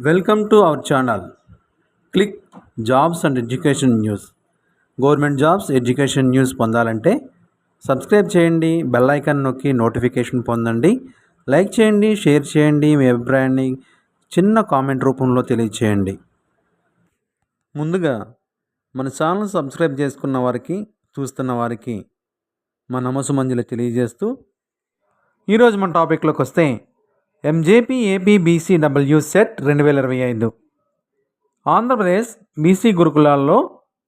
Welcome to our channel. Click jobs and education news. Government jobs education news పొందాలంటే subscribe చేయండి, bell icon నొక్కి notification పొందండి. Like చేయండి, share చేయండి, మీ అభిప్రాయాన్ని చిన్న కామెంట్ రూపంలో తెలియచేయండి. ముందుగా మన ఛానల్ సబ్స్క్రైబ్ చేసుకున్న వారికి, చూస్తున్న వారికి మా నమస్సుమంజలి తెలియజేస్తూ ఈరోజు మన టాపిక్లోకి వస్తే MJP AP BCW set 2025 Andhra Pradesh BC గురుకులాల్లో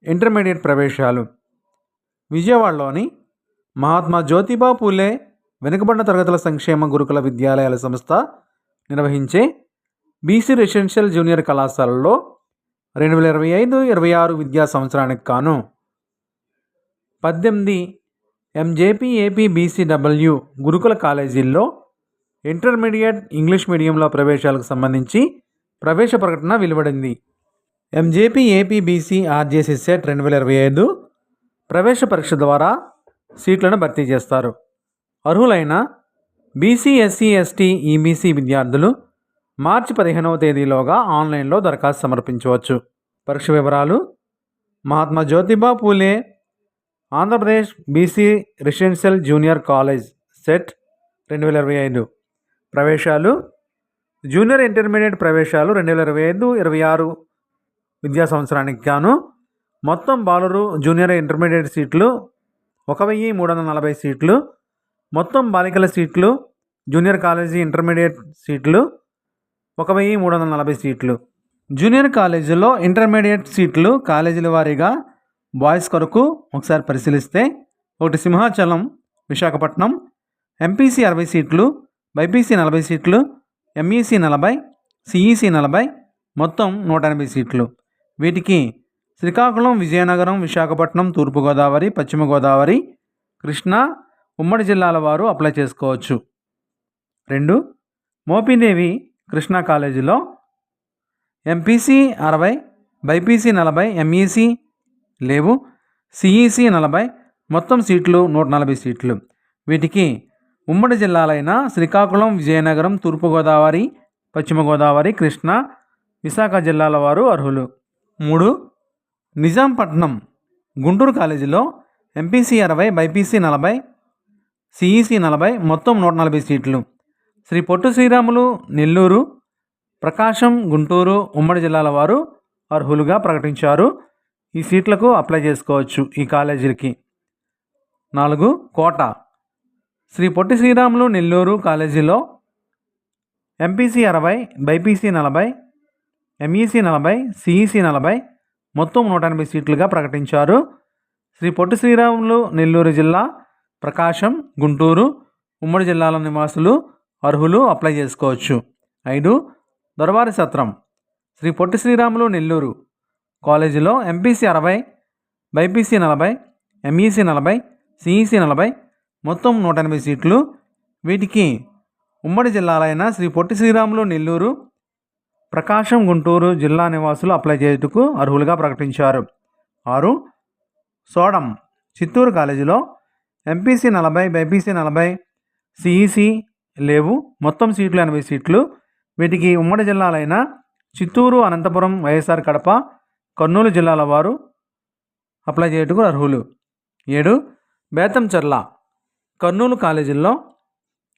ఇంటర్మీడియట్ ప్రవేశాలు. విజయవాడలోని మహాత్మా జ్యోతిబా పూలే వెనుకబడిన తరగతుల సంక్షేమ గురుకుల విద్యాలయాల సంస్థ నిర్వహించే బీసీ రెసిడెన్షియల్ జూనియర్ కళాశాలలో 2025-26 విద్యా సంవత్సరానికి గాను 18 ఎంజేపీ ఏపీ బీసీడబ్ల్యూ గురుకుల కాలేజీల్లో ఇంటర్మీడియట్ ఇంగ్లీష్ మీడియంలో ప్రవేశాలకు సంబంధించి ప్రవేశ ప్రకటన వెలువడింది. MJP AP BC RJC set 2025 ప్రవేశ పరీక్ష ద్వారా సీట్లను భర్తీ చేస్తారు. అర్హులైన బీసీ, ఎస్సీ, ఎస్టీ, ఈబీసీ విద్యార్థులు మార్చి 15వ తేదీలోగా ఆన్లైన్లో దరఖాస్తు సమర్పించవచ్చు. పరీక్ష వివరాలు: Mahatma Jyotiba Phule Andhra Pradesh BC residential junior college set 2025 ప్రవేశాలు. Junior intermediate ప్రవేశాలు 2025-26 విద్యా సంవత్సరానికి గాను మొత్తం బాలురు జూనియర్ ఇంటర్మీడియట్ సీట్లు 1340 సీట్లు, మొత్తం బాలికల సీట్లు జూనియర్ కాలేజీ ఇంటర్మీడియట్ సీట్లు 1340 సీట్లు. జూనియర్ కాలేజీలో ఇంటర్మీడియట్ సీట్లు కాలేజీల వారీగా బాయ్స్ కొరకు ఒకసారి పరిశీలిస్తే: 1 సింహాచలం విశాఖపట్నం, ఎంపీసీ 60 సీట్లు, బైపీసీ 40 సీట్లు, ఎంఈసీ 40, సిఈసీ 40, మొత్తం 180 సీట్లు. వీటికి శ్రీకాకుళం, విజయనగరం, విశాఖపట్నం, తూర్పుగోదావరి, పశ్చిమ గోదావరి, కృష్ణా, ఉమ్మడి జిల్లాల వారు అప్లై చేసుకోవచ్చు. 2 మోపిదేవి కృష్ణా కాలేజీలో ఎంపీసీ 60, బైపీసీ 40, ఎంఈసీ లేవు, సిఈసీ 40, మొత్తం సీట్లు 140 సీట్లు. వీటికి ఉమ్మడి జిల్లాలైన శ్రీకాకుళం, విజయనగరం, తూర్పుగోదావరి, పశ్చిమ గోదావరి, కృష్ణా, విశాఖ జిల్లాల వారు అర్హులు. 3 నిజాంపట్నం గుంటూరు కాలేజీలో ఎంపీసీ 60, బైపీసీ 40, సిఈసీ 40, మొత్తం 140 సీట్లు. శ్రీ పొట్టి శ్రీరాములు నెల్లూరు, ప్రకాశం, గుంటూరు, ఉమ్మడి జిల్లాల వారు అర్హులుగా ప్రకటించారు. ఈ సీట్లకు అప్లై చేసుకోవచ్చు ఈ కాలేజీలకి. 4 కోట శ్రీ పొట్టి శ్రీరాములు నెల్లూరు కాలేజీలో ఎంపీసీ 60, బైపీసీ 40, ఎంఈసీ 40, సిఈసీ 40, మొత్తం 180 సీట్లుగా ప్రకటించారు. శ్రీ పొట్టి శ్రీరాములు నెల్లూరు జిల్లా, ప్రకాశం, గుంటూరు, ఉమ్మడి జిల్లాల నివాసులు అర్హులు అప్లై చేసుకోవచ్చు. 5 దొరవారి సత్రం శ్రీ పొట్టి శ్రీరాములు నెల్లూరు కాలేజీలో ఎంపీసీ 60, బైపీసీ 40, ఎంఈసీ 40, సిఈసీ 40, మొత్తం 180 సీట్లు. వీటికి ఉమ్మడి జిల్లాలైన శ్రీ పొట్టి శ్రీరాములు నెల్లూరు, ప్రకాశం, గుంటూరు జిల్లా నివాసులు అప్లై చేయుటకు అర్హులుగా ప్రకటించారు. 6 సోడం చిత్తూరు కాలేజీలో ఎంపీసీ 40, బైపీసీ 40, సిఈసీ లేవు, మొత్తం సీట్లు 80 సీట్లు. వీటికి ఉమ్మడి జిల్లాలైన చిత్తూరు, అనంతపురం, వైఎస్ఆర్ కడప, కర్నూలు జిల్లాల వారు అప్లై చేయుటకు అర్హులు. 7 బేతంచెర్ల కర్నూలు కాలేజీల్లో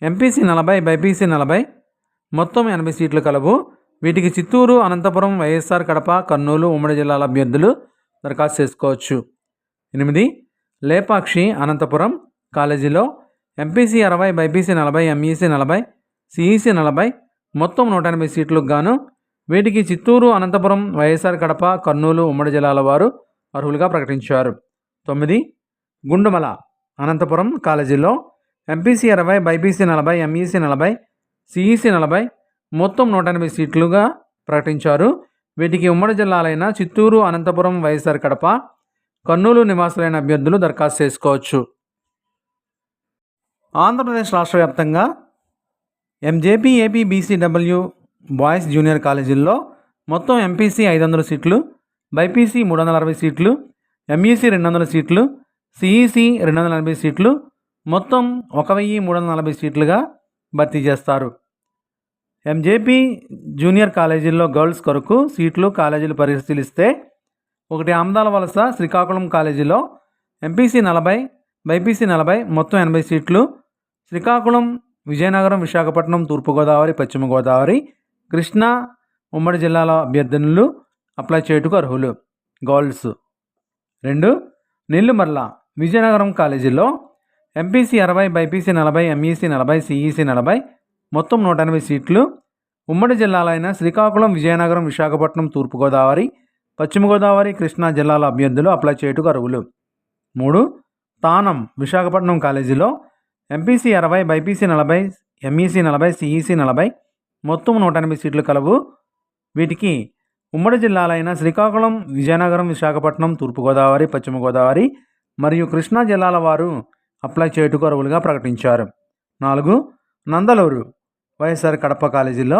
ఎంపీసీ 40, బైపీసీ 40, మొత్తం 80 సీట్లు కలవు. వీటికి చిత్తూరు, అనంతపురం, వైఎస్ఆర్ కడప, కర్నూలు ఉమ్మడి జిల్లాల అభ్యర్థులు దరఖాస్తు చేసుకోవచ్చు. 8 లేపాక్షి అనంతపురం కాలేజీలో ఎంపీసీ 60, బైపీసీ 40, ఎంఈసీ 40, సిఈసీ 40, మొత్తం 180 సీట్లకు గాను వీటికి చిత్తూరు, అనంతపురం, వైఎస్ఆర్ కడప, కర్నూలు ఉమ్మడి జిల్లాల వారు అర్హులుగా ప్రకటించారు. 9 గుండుమల అనంతపురం కాలేజీలో ఎంపీసీ 60, బైపీసీ 40, ఎంఈసీ 40, సిఈసీ 40, మొత్తం 180 సీట్లుగా ప్రకటించారు. వీటికి ఉమ్మడి జిల్లాలైన చిత్తూరు, అనంతపురం, వైఎస్ఆర్ కడప, కర్నూలు నివాసులైన అభ్యర్థులు దరఖాస్తు చేసుకోవచ్చు. ఆంధ్రప్రదేశ్ రాష్ట్ర వ్యాప్తంగా MJP AP BCW boys junior కాలేజీల్లో మొత్తం ఎంపీసీ 500 సీట్లు, బైపీసీ 360 సీట్లు, ఎంఈసీ 200 సీట్లు, సిఈసీ 280 సీట్లు, మొత్తం 1340 సీట్లుగా భర్తీ చేస్తారు. ఎంజేపీ జూనియర్ కాలేజీల్లో గర్ల్స్ కొరకు సీట్లు కాలేజీలు పరిశీలిస్తే 1 ఆమదాల వలస శ్రీకాకుళం కాలేజీలో ఎంపీసీ 40, బైపీసీ 40 మొత్తం 80 సీట్లు. శ్రీకాకుళం, విజయనగరం, విశాఖపట్నం, తూర్పుగోదావరి, పశ్చిమ గోదావరి, కృష్ణా ఉమ్మడి జిల్లాల అభ్యర్థులు అప్లై చేయుటకు అర్హులు. గర్ల్స్. 2 నెల్లిమర్ల విజయనగరం కాలేజీలో ఎంపీసీ 60, బైపీసీ 40, ఎంఈసీ 40, సిఈసీ 40 మొత్తం 180 సీట్లు. ఉమ్మడి జిల్లాలైన శ్రీకాకుళం, విజయనగరం, విశాఖపట్నం, తూర్పుగోదావరి, పశ్చిమ గోదావరి, కృష్ణా జిల్లాల అభ్యర్థులు అప్లై చేయుటకు అర్హులు. 3 తానం విశాఖపట్నం కాలేజీలో ఎంపీసీ 60, బైపీసీ 40, ఎంఈసీ 40, సిఈసీ 40 మొత్తం 180 సీట్లు కలవు. వీటికి ఉమ్మడి జిల్లాలైన శ్రీకాకుళం, విజయనగరం, విశాఖపట్నం, తూర్పుగోదావరి, పశ్చిమ గోదావరి మరియు కృష్ణా జిల్లాల వారు అప్లై చేయుటకు అర్హులుగా ప్రకటించారు. 4 నందలూరు వైఎస్ఆర్ కడప కాలేజీలో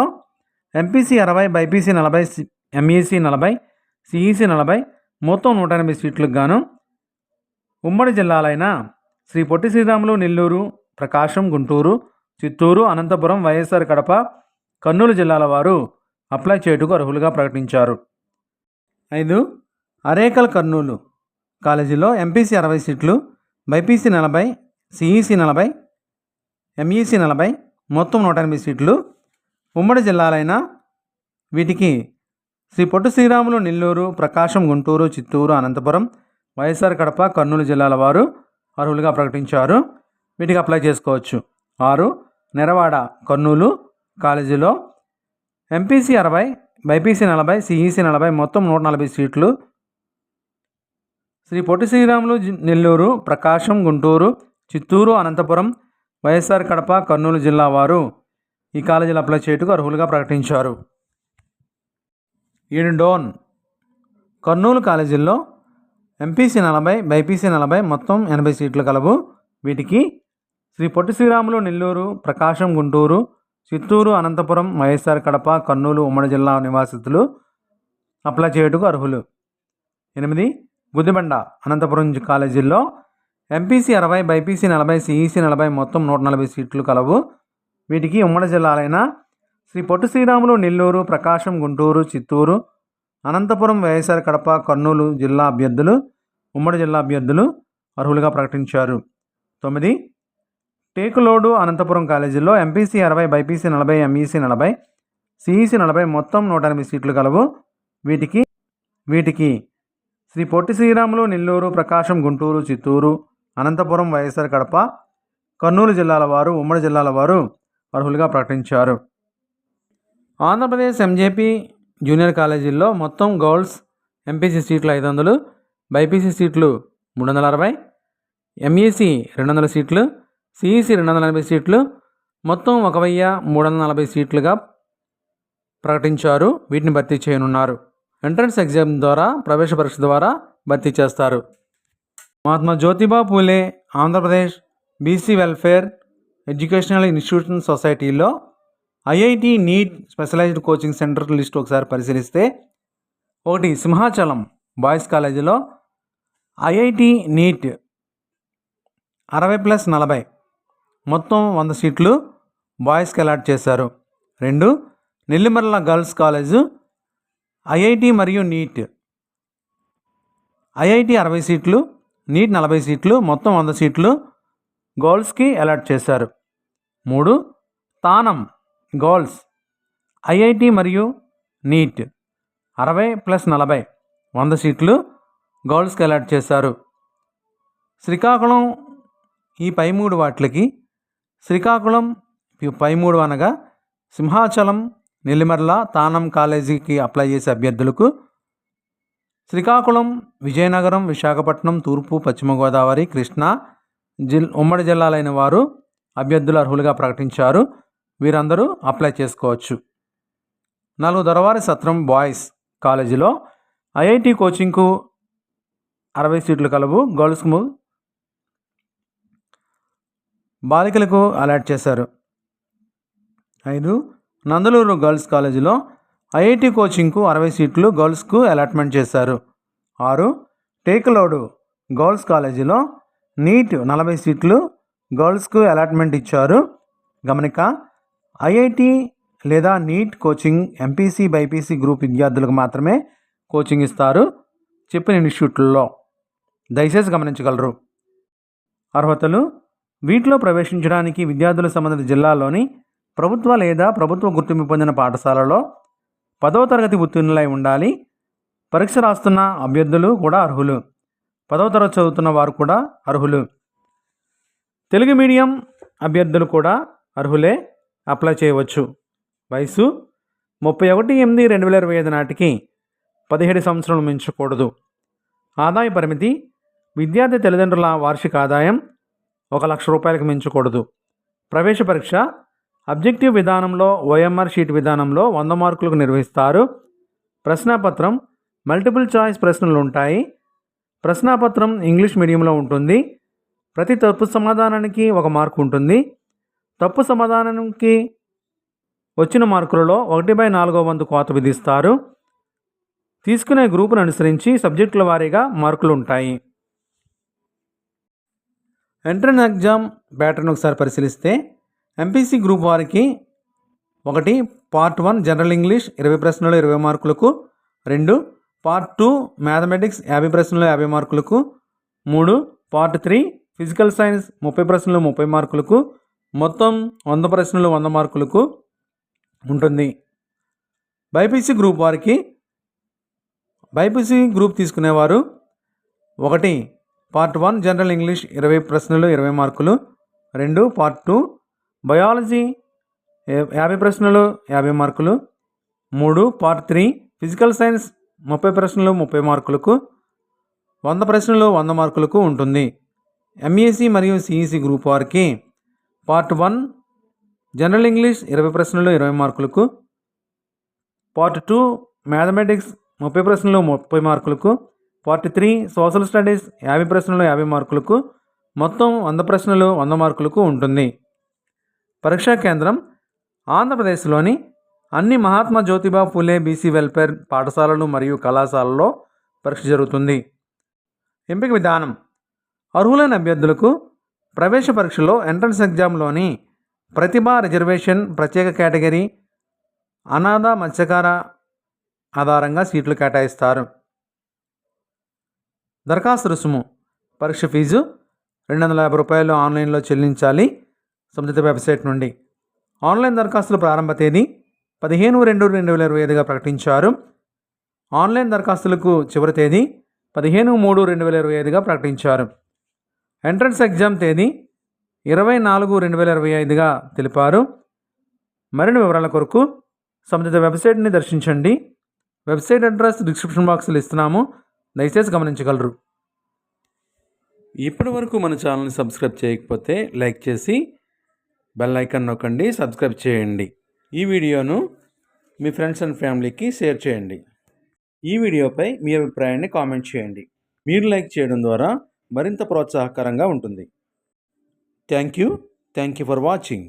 ఎంపీసీ 60, బైపీసీ 40, ఎంఈసీ 40, సిఈసీ 40 మొత్తం 180 సీట్లకు గాను ఉమ్మడి జిల్లాలైన శ్రీ పొట్టి శ్రీరాములు నెల్లూరు, ప్రకాశం, గుంటూరు, చిత్తూరు, అనంతపురం, వైఎస్ఆర్ కడప, కర్నూలు జిల్లాల వారు అప్లై చేయుటకు అర్హులుగా ప్రకటించారు. 5 అరేకల్ కర్నూలు కాలేజీలో ఎంపీసీ 60 సీట్లు, బైపీసీ 40, సిఈసీ 40, ఎంఈసీ 40 మొత్తం 180 సీట్లు. ఉమ్మడి జిల్లాలైన వీటికి శ్రీ పొట్టి శ్రీరాములు నెల్లూరు, ప్రకాశం, గుంటూరు, చిత్తూరు, అనంతపురం, వైఎస్ఆర్ కడప, కర్నూలు జిల్లాల వారు అర్హులుగా ప్రకటించారు. వీటికి అప్లై చేసుకోవచ్చు. 6 నెరవాడ కర్నూలు కాలేజీలో ఎంపీసీ 60, బైపీసీ 40, సిఈసీ 40 మొత్తం 140 సీట్లు. శ్రీ పొట్టి శ్రీరాములు నెల్లూరు, ప్రకాశం, గుంటూరు, చిత్తూరు, అనంతపురం, వైఎస్ఆర్ కడప, కర్నూలు జిల్లా వారు ఈ కాలేజీలు అప్లై చేయుటకు అర్హులుగా ప్రకటించారు. 7 డోన్ కర్నూలు కాలేజీల్లో ఎంపీసీ 40, బైపీసీ 40 మొత్తం 80 సీట్లు కలవు. వీటికి శ్రీ పొట్టి శ్రీరాములు నెల్లూరు, ప్రకాశం, గుంటూరు, చిత్తూరు, అనంతపురం, వైఎస్ఆర్ కడప, కర్నూలు ఉమ్మడి జిల్లా నివాసితులు అప్లై చేయుటకు అర్హులు. 8 గుదిబండ అనంతపురం కాలేజీల్లో ఎంపీసీ 60, బైపీసీ 40, సిఈసీ 40 మొత్తం 140 సీట్లు కలవు. వీటికి ఉమ్మడి జిల్లాలైన శ్రీ పొట్టి శ్రీరాములు నెల్లూరు, ప్రకాశం, గుంటూరు, చిత్తూరు, అనంతపురం, వైఎస్ఆర్ కడప, కర్నూలు జిల్లా అభ్యర్థులు ఉమ్మడి జిల్లా అభ్యర్థులు అర్హులుగా ప్రకటించారు. 9 టేకులోడు అనంతపురం కాలేజీలో ఎంపీసీ 60, బైపీసీ 40, ఎంఈసీ 40, సిఈసీ 40 మొత్తం 180 సీట్లు కలవు. వీటికి శ్రీ పొట్టి శ్రీరాములు నెల్లూరు, ప్రకాశం, గుంటూరు, చిత్తూరు, అనంతపురం, వైఎస్ఆర్ కడప, కర్నూలు జిల్లాల వారు ఉమ్మడి జిల్లాల వారు అర్హులుగా ప్రకటించారు. ఆంధ్రప్రదేశ్ ఎంజేపీ జూనియర్ కాలేజీల్లో మొత్తం గర్ల్స్ ఎంపీసీ సీట్లు 500, బైపీసీ సీట్లు 360, ఎంఈసీ 200 సీట్లు, సిఈసీ 280 సీట్లు మొత్తం 1340 సీట్లుగా ప్రకటించారు. వీటిని భర్తీ చేయనున్నారు. ఎంట్రన్స్ ఎగ్జామ్ ద్వారా, ప్రవేశ పరీక్ష ద్వారా భర్తీ చేస్తారు. Mahatma Jyotiba Phule Andhra Pradesh BC welfare educational institution సొసైటీలో IIT NEET specialised coaching centre list ఒకసారి పరిశీలిస్తే 1 సింహాచలం బాయ్స్ కాలేజీలో ఐఐటి నీట్ 60+40 మొత్తం 100 సీట్లు బాయ్స్కి అలాట్ చేశారు. 2 నెల్లిమర్ల గర్ల్స్ కాలేజు ఐఐటి మరియు నీట్ ఐఐటి 60 సీట్లు, నీట్ 40 సీట్లు మొత్తం 100 సీట్లు గర్ల్స్కి అలాట్ చేశారు. 3 తానం గర్ల్స్ ఐఐటి మరియు నీట్ 60+40 100 సీట్లు గర్ల్స్కి అలాట్ చేశారు. శ్రీకాకుళం ఈ పై 3 వాటికి శ్రీకాకుళం పై 3 అనగా సింహాచలం, నెల్లిమర్ల, తానం కాలేజీకి అప్లై చేసే అభ్యర్థులకు శ్రీకాకుళం, విజయనగరం, విశాఖపట్నం, తూర్పు, పశ్చిమ గోదావరి, కృష్ణా ఉమ్మడి జిల్లాలైన వారు అభ్యర్థులు అర్హులుగా ప్రకటించారు. వీరందరూ అప్లై చేసుకోవచ్చు. 4 దొరవారి సత్రం బాయ్స్ కాలేజీలో ఐఐటి కోచింగ్కు 60 సీట్లు కలవు. గర్ల్స్కు బాలికలకు అలాట్ చేశారు. 5 నందలూరు గర్ల్స్ కాలేజీలో ఐఐటి కోచింగ్కు 60 సీట్లు గర్ల్స్కు అలాట్మెంట్ చేశారు. 6 టేకులోడు గర్ల్స్ కాలేజీలో నీట్ 40 సీట్లు గర్ల్స్కు అలాట్మెంట్ ఇచ్చారు. గమనిక ఐఐటి లేదా NEET coaching MPC BiPC group విద్యార్థులకు మాత్రమే కోచింగ్ ఇస్తారు చెప్పిన ఇన్స్టిట్యూట్లలో. దయచేసి గమనించగలరు. అర్హతలు: వీటిలో ప్రవేశించడానికి విద్యార్థుల సంబంధిత జిల్లాలోని ప్రభుత్వ లేదా ప్రభుత్వ గుర్తింపు పొందిన పాఠశాలలో 10వ తరగతి ఉత్తీర్ణులై ఉండాలి. పరీక్ష రాస్తున్న అభ్యర్థులు కూడా అర్హులు. 10వ తరగతి చదువుతున్న వారు కూడా అర్హులు. తెలుగు మీడియం అభ్యర్థులు కూడా అర్హులే, అప్లై చేయవచ్చు. వయసు 31/8/2025 నాటికి 17 సంవత్సరాలు మించకూడదు. ఆదాయ పరిమితి: విద్యార్థి తల్లిదండ్రుల వార్షిక ఆదాయం 1,00,000 రూపాయలకు మించకూడదు. ప్రవేశ పరీక్ష అబ్జెక్టివ్ విధానంలో, ఓఎంఆర్ షీట్ విధానంలో 100 మార్కులకు నిర్వహిస్తారు. ప్రశ్నాపత్రం మల్టిపుల్ చాయిస్ ప్రశ్నలు ఉంటాయి. ప్రశ్నాపత్రం ఇంగ్లీష్ మీడియంలో ఉంటుంది. ప్రతి తప్పు సమాధానానికి 1 మార్కు ఉంటుంది. తప్పు సమాధానానికి వచ్చిన మార్కులలో 1/4వ వంతు కోత విధిస్తారు. తీసుకునే గ్రూపును అనుసరించి సబ్జెక్టుల వారీగా మార్కులు ఉంటాయి. ఎంట్రన్స్ ఎగ్జామ్ ప్యాటర్న్ ఒకసారి పరిశీలిస్తే ఎంపీసీ గ్రూప్ వారికి 1 పార్ట్ 1 జనరల్ ఇంగ్లీష్ 20 ప్రశ్నలు 20 మార్కులకు, 2 పార్ట్ 2 మ్యాథమెటిక్స్ 50 ప్రశ్నలు 50 మార్కులకు, 3 పార్ట్ 3 ఫిజికల్ సైన్స్ 30 ప్రశ్నలు 30 మార్కులకు, మొత్తం 100 ప్రశ్నలు 100 మార్కులకు ఉంటుంది. బైపీసీ గ్రూప్ వారికి బైపీసీ గ్రూప్ తీసుకునేవారు 1 పార్ట్ 1 జనరల్ ఇంగ్లీష్ 20 ప్రశ్నలు 20 మార్కులు, 2 పార్ట్ 2 బయాలజీ 50 ప్రశ్నలు 50 మార్కులు, 3 పార్ట్ 3 ఫిజికల్ సైన్స్ 30 ప్రశ్నలు 30 మార్కులకు, 100 ప్రశ్నలు 100 మార్కులకు ఉంటుంది. ఎంఈసీ మరియు సిఈసీ గ్రూప్ వారికి పార్ట్ 1 జనరల్ ఇంగ్లీష్ 20 ప్రశ్నలు 20 మార్కులకు, పార్ట్ 2 మ్యాథమెటిక్స్ 30 ప్రశ్నలు 30 మార్కులకు, పార్ట్ 3 సోషల్ స్టడీస్ 50 ప్రశ్నలు 50 మార్కులకు, మొత్తం 100 ప్రశ్నలు 100 మార్కులకు ఉంటుంది. పరీక్షా కేంద్రం ఆంధ్రప్రదేశ్లోని అన్ని మహాత్మా జ్యోతిబా ఫులే బీసీ వెల్ఫేర్ పాఠశాలలు మరియు కళాశాలల్లో పరీక్ష జరుగుతుంది. ఎంపిక విధానం: అర్హులైన అభ్యర్థులకు ప్రవేశ పరీక్షలో ఎంట్రన్స్ ఎగ్జామ్లోని ప్రతిభ, రిజర్వేషన్, ప్రత్యేక కేటగిరీ, అనాథ, మత్స్యకార ఆధారంగా సీట్లు కేటాయిస్తారు. దరఖాస్తు రుసుము: పరీక్ష ఫీజు 250 రూపాయలు ఆన్లైన్లో చెల్లించాలి సంబంధిత వెబ్సైట్ నుండి. ఆన్లైన్ దరఖాస్తుల ప్రారంభ తేదీ 15/2/2025గా ప్రకటించారు. ఆన్లైన్ దరఖాస్తులకు చివరి తేదీ 15/3/2025గా ప్రకటించారు. ఎంట్రన్స్ ఎగ్జామ్ తేదీ 20/4/2025గా తెలిపారు. మరిన్ని వివరాల కొరకు సంబంధిత వెబ్సైట్ని దర్శించండి. వెబ్సైట్ అడ్రస్ డిస్క్రిప్షన్ బాక్స్లో ఇస్తున్నాము, దయచేసి గమనించగలరు. ఇప్పటి వరకు మన ఛానల్ని సబ్స్క్రైబ్ చేయకపోతే లైక్ చేసి బెల్ ఐకాన్ నొక్కండి, సబ్స్క్రైబ్ చేయండి. ఈ వీడియోను మీ ఫ్రెండ్స్ అండ్ ఫ్యామిలీకి షేర్ చేయండి. ఈ వీడియోపై మీ అభిప్రాయాన్ని కామెంట్ చేయండి. మీరు లైక్ చేయడం ద్వారా మరింత ప్రోత్సాహకరంగా ఉంటుంది. Thank you for watching.